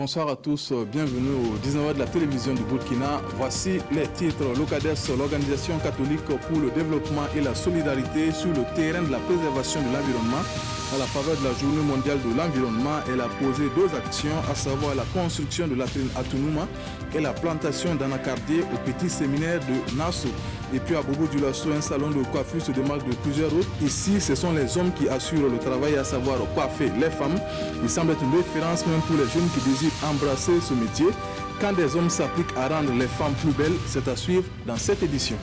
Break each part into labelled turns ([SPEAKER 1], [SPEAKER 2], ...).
[SPEAKER 1] Bonsoir à tous, bienvenue au 19h de la télévision du Burkina. Voici les titres. L'OCADES, l'Organisation catholique pour le développement et la solidarité sur le terrain de la préservation de l'environnement. À la faveur de la journée mondiale de l'environnement, elle a posé deux actions, à savoir la construction de la latrine à Tounouma et la plantation d'anacardiers au petit séminaire de Nassau. Et puis à Bobo-Dioulasso, un salon de coiffure se démarque de plusieurs autres. Ici, ce sont les hommes qui assurent le travail, à savoir coiffer les femmes. Il semble être une référence même pour les jeunes qui désirent embrasser ce métier. Quand des hommes s'appliquent à rendre les femmes plus belles, c'est à suivre dans cette édition.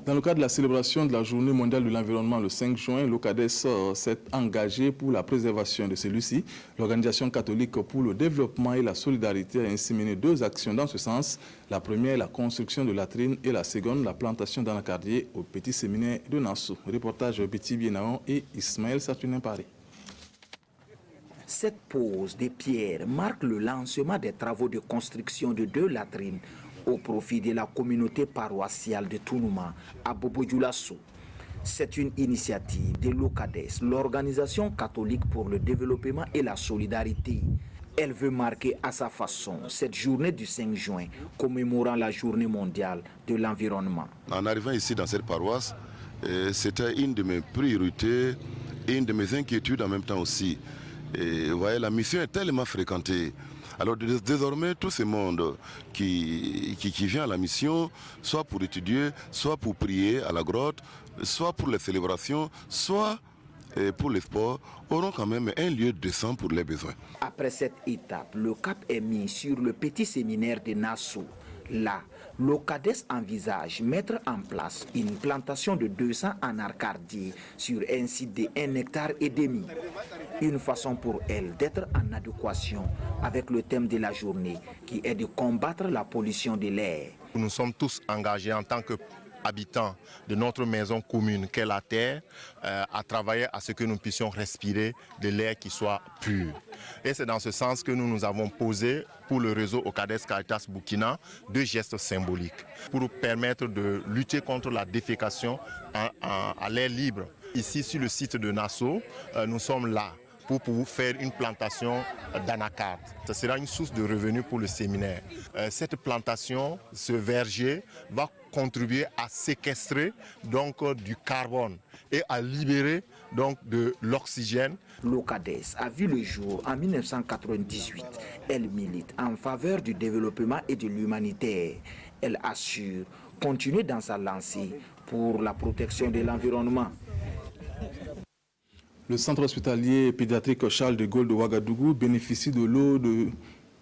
[SPEAKER 1] Dans le cadre de la célébration de la Journée mondiale de l'environnement le 5 juin, l'OCADES s'est engagé pour la préservation de celui-ci. L'Organisation catholique pour le développement et la solidarité a ainsi mené deux actions dans ce sens. La première, la construction de latrines, et la seconde, la plantation d'anacardiers au petit séminaire de Nassau. Reportage Petit Bienaon et Ismaël Satunin Paris.
[SPEAKER 2] Cette pose des pierres marque le lancement des travaux de construction de deux latrines au profit de la communauté paroissiale de Tounouma à Bobo-Dioulasso. C'est une initiative de l'OCADES, l'Organisation catholique pour le développement et la solidarité. Elle veut marquer à sa façon cette journée du 5 juin, commémorant la journée mondiale de l'environnement.
[SPEAKER 3] En arrivant ici dans cette paroisse, c'était une de mes priorités et une de mes inquiétudes en même temps aussi. Et vous voyez, la mission est tellement fréquentée. Alors désormais, tout ce monde qui vient à la mission, soit pour étudier, soit pour prier à la grotte, soit pour les célébrations, soit pour les sports, auront quand même un lieu décent pour les besoins.
[SPEAKER 2] Après cette étape, le cap est mis sur le petit séminaire de Nassau. Là, l'OCADES envisage mettre en place une plantation de 200 anacardiers sur un site de 1,5 hectare. Une façon pour elle d'être en adéquation avec le thème de la journée, qui est de combattre la pollution de l'air.
[SPEAKER 4] Nous sommes tous engagés en tant qu'habitants de notre maison commune qu'est la terre, à travailler à ce que nous puissions respirer de l'air qui soit pur. Et c'est dans ce sens que nous avons posé pour le réseau OCADES Caritas Burkina deux gestes symboliques pour permettre de lutter contre la défécation à l'air libre. Ici, sur le site de Nassau, nous sommes là pour faire une plantation d'anacarde. Ce sera une source de revenus pour le séminaire. Cette plantation, ce verger, va contribuer à séquestrer donc du carbone et à libérer donc de l'oxygène.
[SPEAKER 2] L'OCADES a vu le jour en 1998. Elle milite en faveur du développement et de l'humanitaire. Elle assure continuer dans sa lancée pour la protection de l'environnement.
[SPEAKER 1] Le centre hospitalier pédiatrique Charles de Gaulle de Ouagadougou bénéficie de l'eau de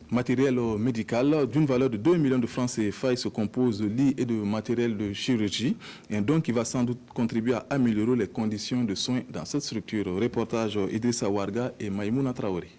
[SPEAKER 1] matériel médical d'une valeur de 2 millions de francs CFA. Il se compose de lits et de matériel de chirurgie, et donc qui va sans doute contribuer à améliorer les conditions de soins dans cette structure. Reportage Idrissa Warga et Maïmouna Traoré.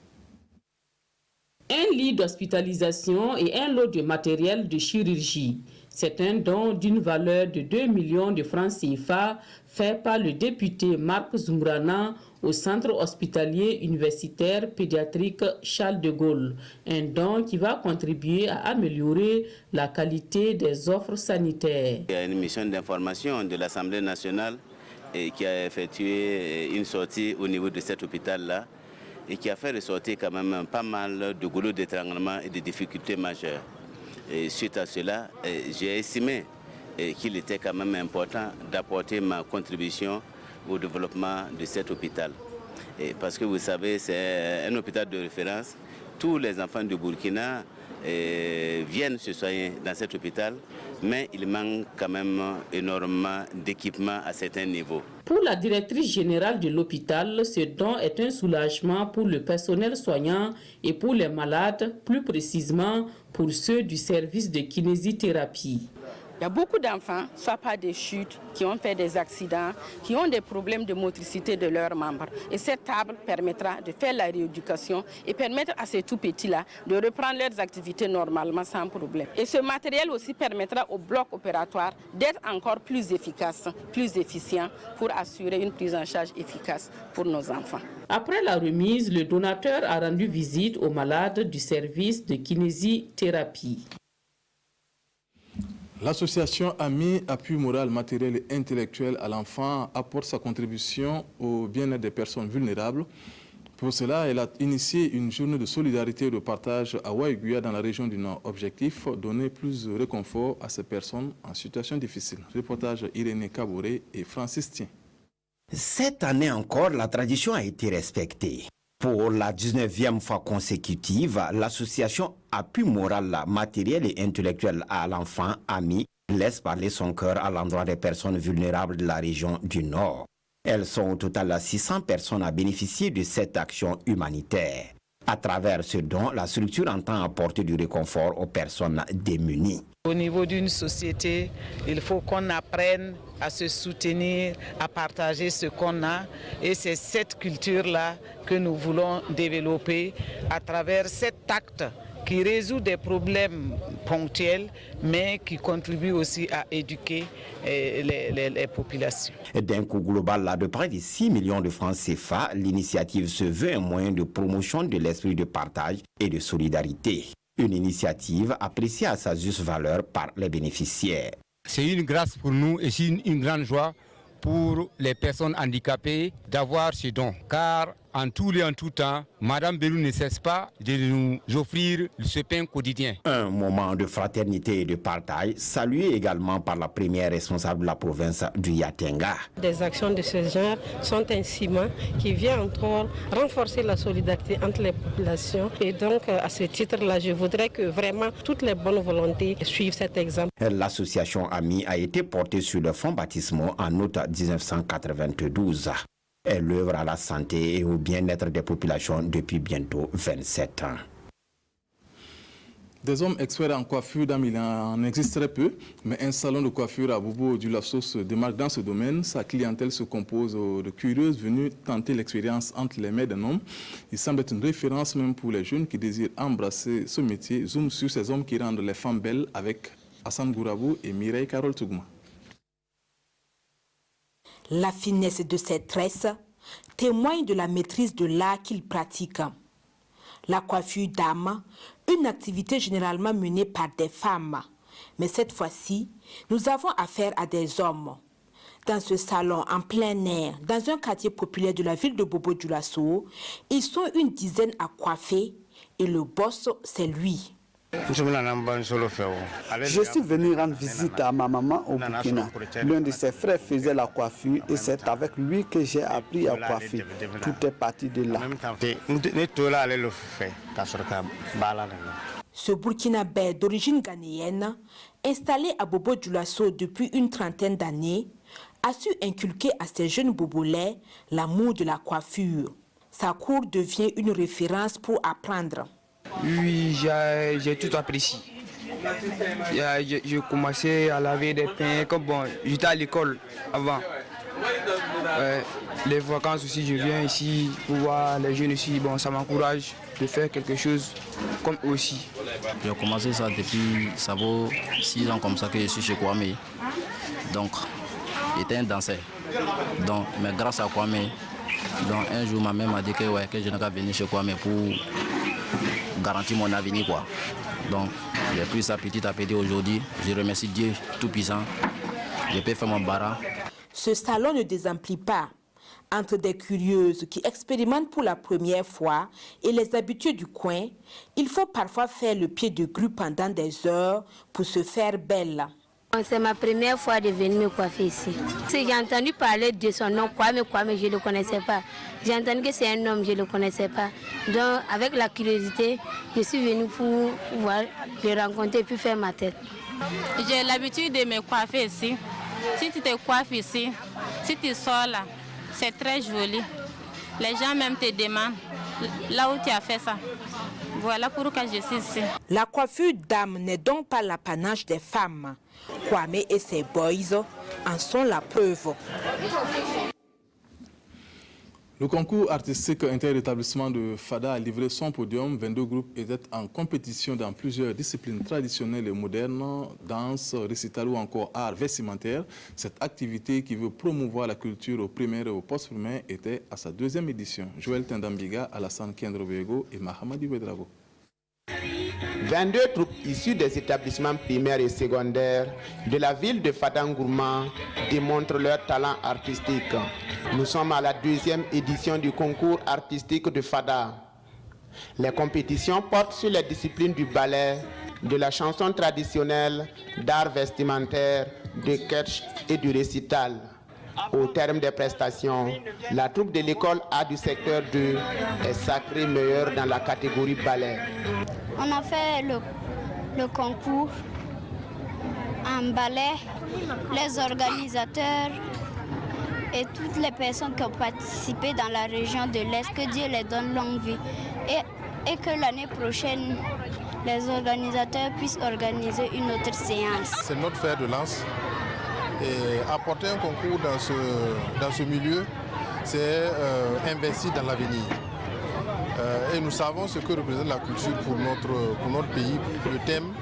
[SPEAKER 5] Un lit d'hospitalisation et un lot de matériel de chirurgie. C'est un don d'une valeur de 2 millions de francs CFA fait par le député Marc Zumbrana au centre hospitalier universitaire pédiatrique Charles de Gaulle. Un don qui va contribuer à améliorer la qualité des offres sanitaires.
[SPEAKER 6] Il y a une mission d'information de l'Assemblée nationale qui a effectué une sortie au niveau de cet hôpital-là et qui a fait ressortir quand même pas mal de goulot d'étranglement et de difficultés majeures. Et suite à cela, j'ai estimé qu'il était quand même important d'apporter ma contribution au développement de cet hôpital. Parce que vous savez, c'est un hôpital de référence. Tous les enfants de Burkina viennent se soigner dans cet hôpital, mais il manque quand même énormément d'équipements à certains niveaux.
[SPEAKER 5] Pour la directrice générale de l'hôpital, ce don est un soulagement pour le personnel soignant et pour les malades, plus précisément pour ceux du service de kinésithérapie.
[SPEAKER 7] Il y a beaucoup d'enfants, soit par des chutes, qui ont fait des accidents, qui ont des problèmes de motricité de leurs membres. Et cette table permettra de faire la rééducation et permettre à ces tout petits-là de reprendre leurs activités normalement sans problème. Et ce matériel aussi permettra au bloc opératoire d'être encore plus efficace, plus efficient pour assurer une prise en charge efficace pour nos enfants.
[SPEAKER 5] Après la remise, le donateur a rendu visite aux malades du service de kinésithérapie.
[SPEAKER 1] L'association AMI, appui moral, matériel et intellectuel à l'enfant, apporte sa contribution au bien-être des personnes vulnérables. Pour cela, elle a initié une journée de solidarité et de partage à Waiguya dans la région du Nord. Objectif, donner plus de réconfort à ces personnes en situation difficile. Reportage Irénée Kabouré et Francis Tien.
[SPEAKER 8] Cette année encore, la tradition a été respectée. Pour la 19e fois consécutive, l'association Appui moral, matériel et intellectuel à l'enfant, AMI, laisse parler son cœur à l'endroit des personnes vulnérables de la région du Nord. Elles sont au total 600 personnes à bénéficier de cette action humanitaire. À travers ce don, la structure entend apporter du réconfort aux personnes démunies.
[SPEAKER 9] Au niveau d'une société, il faut qu'on apprenne à se soutenir, à partager ce qu'on a. Et c'est cette culture-là que nous voulons développer à travers cet acte qui résout des problèmes ponctuels, mais qui contribue aussi à éduquer les populations.
[SPEAKER 8] D'un coût global de près de 6 millions de francs CFA, l'initiative se veut un moyen de promotion de l'esprit de partage et de solidarité. Une initiative appréciée à sa juste valeur par les bénéficiaires.
[SPEAKER 10] C'est une grâce pour nous et c'est une grande joie pour les personnes handicapées d'avoir ce don. Car en tout lieu, en tout temps, Madame Belou ne cesse pas de nous offrir ce pain quotidien.
[SPEAKER 8] Un moment de fraternité et de partage, salué également par la première responsable de la province du Yatenga.
[SPEAKER 11] Des actions de ce genre sont un ciment qui vient encore renforcer la solidarité entre les populations. Et donc, à ce titre-là, je voudrais que vraiment toutes les bonnes volontés suivent cet exemple.
[SPEAKER 8] L'association AMI a été portée sur le fonds baptismaux en août 1992. Elle œuvre à la santé et au bien-être des populations depuis bientôt 27 ans.
[SPEAKER 1] Des hommes experts en coiffure d'âme, il en existe très peu, mais un salon de coiffure à Bobo-Dioulasso se démarque dans ce domaine. Sa clientèle se compose de curieuses venues tenter l'expérience entre les mains d'un homme. Il semble être une référence même pour les jeunes qui désirent embrasser ce métier. Zoom sur ces hommes qui rendent les femmes belles avec Hassan Gourabou et Mireille Carole Tougma.
[SPEAKER 12] La finesse de ses tresses témoigne de la maîtrise de l'art qu'il pratique. La coiffure d'âme, une activité généralement menée par des femmes. Mais cette fois-ci, nous avons affaire à des hommes. Dans ce salon en plein air, dans un quartier populaire de la ville de Bobo-Dioulasso, ils sont une dizaine à coiffer et le boss, c'est lui.
[SPEAKER 13] Je suis venu rendre visite à ma maman au Burkina. L'un de ses frères faisait la coiffure et c'est avec lui que j'ai appris à coiffer. Tout est parti de là.
[SPEAKER 12] Ce Burkinabé d'origine ghanéenne, installé à Bobo-Dioulasso depuis une trentaine d'années, a su inculquer à ses jeunes bobolais l'amour de la coiffure. Sa cour devient une référence pour apprendre.
[SPEAKER 14] Oui, j'ai tout apprécié. J'ai commencé à laver des pains, comme bon, j'étais à l'école avant. Les vacances aussi, je viens ici pour voir les jeunes ici. Bon, ça m'encourage de faire quelque chose comme eux aussi.
[SPEAKER 15] J'ai commencé ça depuis, ça vaut 6 ans comme ça que je suis chez Kwame. Donc, j'étais un danseur. Donc, mais grâce à Kwame, donc, un jour ma mère m'a dit que je n'ai qu'à venir chez Kwame pour garantir mon avenir, quoi. Donc, j'ai pris ça petit à petit aujourd'hui. Je remercie Dieu Tout-Puissant. Je peux faire mon bara.
[SPEAKER 12] Ce salon ne désemplit pas. Entre des curieuses qui expérimentent pour la première fois et les habitués du coin, il faut parfois faire le pied de grue pendant des heures pour se faire belle.
[SPEAKER 16] C'est ma première fois de venir me coiffer ici. J'ai entendu parler de son nom, Kwame, je ne le connaissais pas. J'ai entendu que c'est un homme, je ne le connaissais pas. Donc, avec la curiosité, je suis venue pour voir, le rencontrer et puis faire ma tête.
[SPEAKER 17] J'ai l'habitude de me coiffer ici. Si tu te coiffes ici, si tu sors là, c'est très joli. Les gens même te demandent là où tu as fait ça. Voilà pourquoi je suis ici.
[SPEAKER 12] La coiffure d'âme n'est donc pas l'apanage des femmes. Kwame et ses boys en sont la preuve.
[SPEAKER 1] Le concours artistique interétablissement de FADA a livré son podium. 22 groupes étaient en compétition dans plusieurs disciplines traditionnelles et modernes, danse, récital ou encore art vestimentaire. Cette activité qui veut promouvoir la culture au primaire et au post-primaire était à sa 2e édition. Joël Tendambiga, Alassane Kendrobego et Mahamadi Ouedrago.
[SPEAKER 18] 22 troupes issues des établissements primaires et secondaires de la ville de Fadangourma démontrent leur talent artistique. Nous sommes à la 2e édition du concours artistique de Fada. Les compétitions portent sur les disciplines du ballet, de la chanson traditionnelle, d'art vestimentaire, de catch et du récital. Au terme des prestations, la troupe de l'école A du secteur 2 est sacrée meilleure dans la catégorie ballet.
[SPEAKER 19] On a fait le concours en ballet, les organisateurs et toutes les personnes qui ont participé dans la région de l'Est, que Dieu les donne longue vie et que l'année prochaine, les organisateurs puissent organiser une autre séance.
[SPEAKER 20] C'est notre fer de lance. Et apporter un concours dans ce milieu, c'est investir dans l'avenir. Et nous savons ce que représente la culture pour notre pays, le thème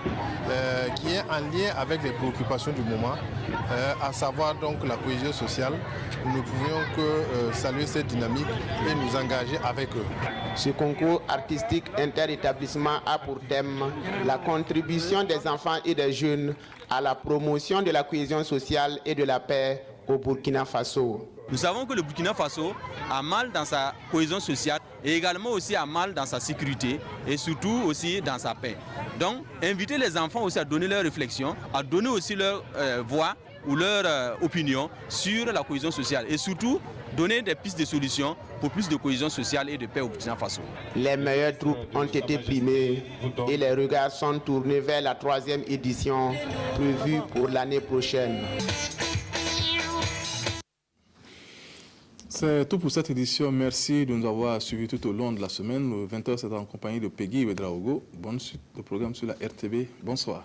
[SPEAKER 20] qui est en lien avec les préoccupations du moment, à savoir donc la cohésion sociale. Nous ne pouvions que saluer cette dynamique et nous engager avec eux.
[SPEAKER 18] Ce concours artistique interétablissement a pour thème la contribution des enfants et des jeunes à la promotion de la cohésion sociale et de la paix au Burkina Faso.
[SPEAKER 21] Nous savons que le Burkina Faso a mal dans sa cohésion sociale et également aussi a mal dans sa sécurité et surtout aussi dans sa paix. Donc, inviter les enfants aussi à donner leurs réflexions, à donner aussi leur voix ou leur opinion sur la cohésion sociale et surtout donner des pistes de solutions pour plus de cohésion sociale et de paix au Burkina Faso.
[SPEAKER 18] Les meilleures troupes ont été primées et les regards sont tournés vers la 3e édition prévue pour l'année prochaine.
[SPEAKER 1] C'est tout pour cette édition. Merci de nous avoir suivis tout au long de la semaine. Le 20h, c'est en compagnie de Peggy Ouedraogo. Bonne suite de programme sur la RTB. Bonsoir.